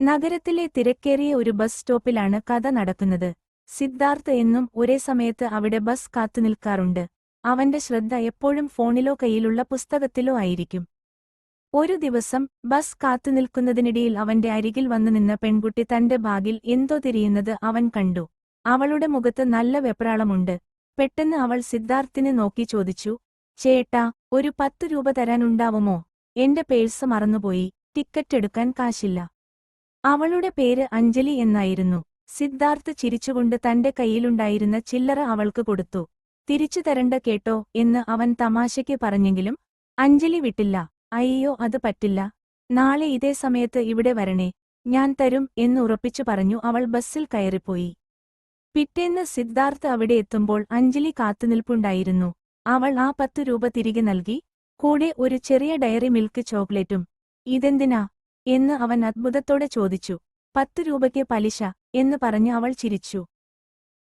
നഗരത്തിലെ തിരക്കേറിയ ഒരു ബസ് സ്റ്റോപ്പിലാണ് കഥ നടക്കുന്നത്. സിദ്ധാർത്ഥ് എന്നും ഒരേ സമയത്ത് അവിടെ ബസ് കാത്തുനിൽക്കാറുണ്ട്. അവന്റെ ശ്രദ്ധ എപ്പോഴും ഫോണിലോ കയ്യിലുള്ള പുസ്തകത്തിലോ ആയിരിക്കും. ഒരു ദിവസം ബസ് കാത്തുനിൽക്കുന്നതിനിടയിൽ അവന്റെ അരികിൽ വന്നു നിന്ന പെൺകുട്ടി തന്റെ ബാഗിൽ എന്തോ തിരിയുന്നത് അവൻ കണ്ടു. അവളുടെ മുഖത്ത് നല്ല വെപ്രാളമുണ്ട്. പെട്ടെന്ന് അവൾ സിദ്ധാർത്ഥിനെ നോക്കി ചോദിച്ചു, ചേട്ടാ, ഒരു 10 രൂപ തരാനുണ്ടാവുമോ? എന്റെ പേഴ്സ് മറന്നുപോയി, ടിക്കറ്റ് എടുക്കാൻ കാശില്ല. അവളുടെ പേര് അഞ്ജലി എന്നായിരുന്നു. സിദ്ധാർത്ഥ് ചിരിച്ചുകൊണ്ട് തന്റെ കയ്യിലുണ്ടായിരുന്ന ചില്ലറ അവൾക്ക് കൊടുത്തു. തിരിച്ചു തരണ്ട കേട്ടോ എന്ന് അവൻ തമാശയ്ക്ക് പറഞ്ഞെങ്കിലും അഞ്ജലി വിട്ടില്ല. അയ്യോ, അത് പറ്റില്ല. നാളെ ഇതേ സമയത്ത് ഇവിടെ വരണേ, ഞാൻ തരും എന്ന് ഉറപ്പിച്ചു പറഞ്ഞു അവൾ ബസ്സിൽ കയറിപ്പോയി. പിറ്റേന്ന് സിദ്ധാർത്ഥ് അവിടെ എത്തുമ്പോൾ അഞ്ജലി കാത്തുനിൽപ്പുണ്ടായിരുന്നു. അവൾ ആ 10 രൂപ തിരികെ നൽകി, കൂടെ ഒരു ചെറിയ ഡയറി മിൽക്ക് ചോക്ലേറ്റും. ഇതെന്തിനാ എന്ന് അവൻ അത്ഭുതത്തോടെ ചോദിച്ചു. 10 രൂപയ്ക്ക് പലിശ എന്ന് പറഞ്ഞ് അവൾ ചിരിച്ചു.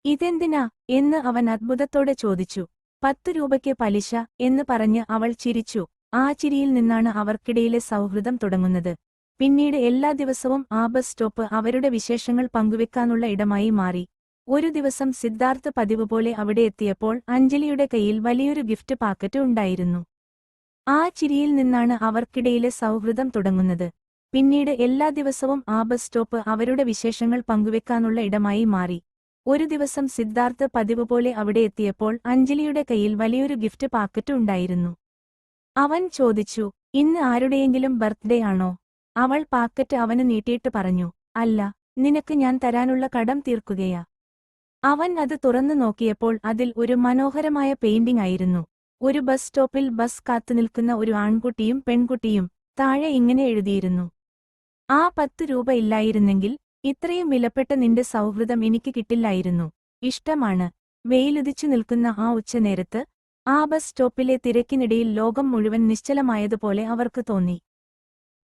ഇതെന്തിനാ എന്ന് അവൻ അത്ഭുതത്തോടെ ചോദിച്ചു. 10 രൂപയ്ക്ക് പലിശ എന്ന് പറഞ്ഞ് അവൾ ചിരിച്ചു. ആ ചിരിയിൽ നിന്നാണ് അവർക്കിടയിലെ സൗഹൃദം തുടങ്ങുന്നത്. പിന്നീട് എല്ലാ ദിവസവും ആ ബസ് സ്റ്റോപ്പ് അവരുടെ വിശേഷങ്ങൾ പങ്കുവെക്കാനുള്ള ഇടമായി മാറി. ഒരു ദിവസം സിദ്ധാർത്ഥ് പതിവുപോലെ അവിടെ എത്തിയപ്പോൾ അഞ്ജലിയുടെ കയ്യിൽ വലിയൊരു ഗിഫ്റ്റ് പാക്കറ്റ് ഉണ്ടായിരുന്നു. ആ ചിരിയിൽ നിന്നാണ് അവർക്കിടയിലെ സൗഹൃദം തുടങ്ങുന്നത്. പിന്നീട് എല്ലാ ദിവസവും ആ ബസ് സ്റ്റോപ്പ് അവരുടെ വിശേഷങ്ങൾ പങ്കുവെക്കാനുള്ള ഇടമായി മാറി. ഒരു ദിവസം സിദ്ധാർത്ഥ് പതിവുപോലെ അവിടെ എത്തിയപ്പോൾ അഞ്ജലിയുടെ കയ്യിൽ വലിയൊരു ഗിഫ്റ്റ് പാക്കറ്റ് ഉണ്ടായിരുന്നു. അവൻ ചോദിച്ചു, ഇന്ന് ആരുടെയെങ്കിലും ബർത്ത്ഡേ ആണോ? അവൾ പാക്കറ്റ് അവന് നീട്ടിയിട്ട് പറഞ്ഞു, അല്ല, നിനക്ക് ഞാൻ തരാനുള്ള കടം തീർക്കുകയാ. അവൻ അത് തുറന്നു നോക്കിയപ്പോൾ അതിൽ ഒരു മനോഹരമായ പെയിന്റിംഗ് ആയിരുന്നു. ഒരു ബസ് സ്റ്റോപ്പിൽ ബസ് കാത്തുനിൽക്കുന്ന ഒരു ആൺകുട്ടിയും പെൺകുട്ടിയും. താഴെ ഇങ്ങനെ എഴുതിയിരുന്നു, ആ 10 രൂപ ഇല്ലായിരുന്നെങ്കിൽ ഇത്രയും വിലപ്പെട്ട നിന്റെ സൗഹൃദം എനിക്ക് കിട്ടില്ലായിരുന്നു. ഇഷ്ടമാണ്. വെയിലുദിച്ചു നിൽക്കുന്ന ആ ഉച്ചനേരത്ത് ആ ബസ് സ്റ്റോപ്പിലെ തിരക്കിനിടയിൽ ലോകം മുഴുവൻ നിശ്ചലമായതുപോലെ അവർക്ക് തോന്നി.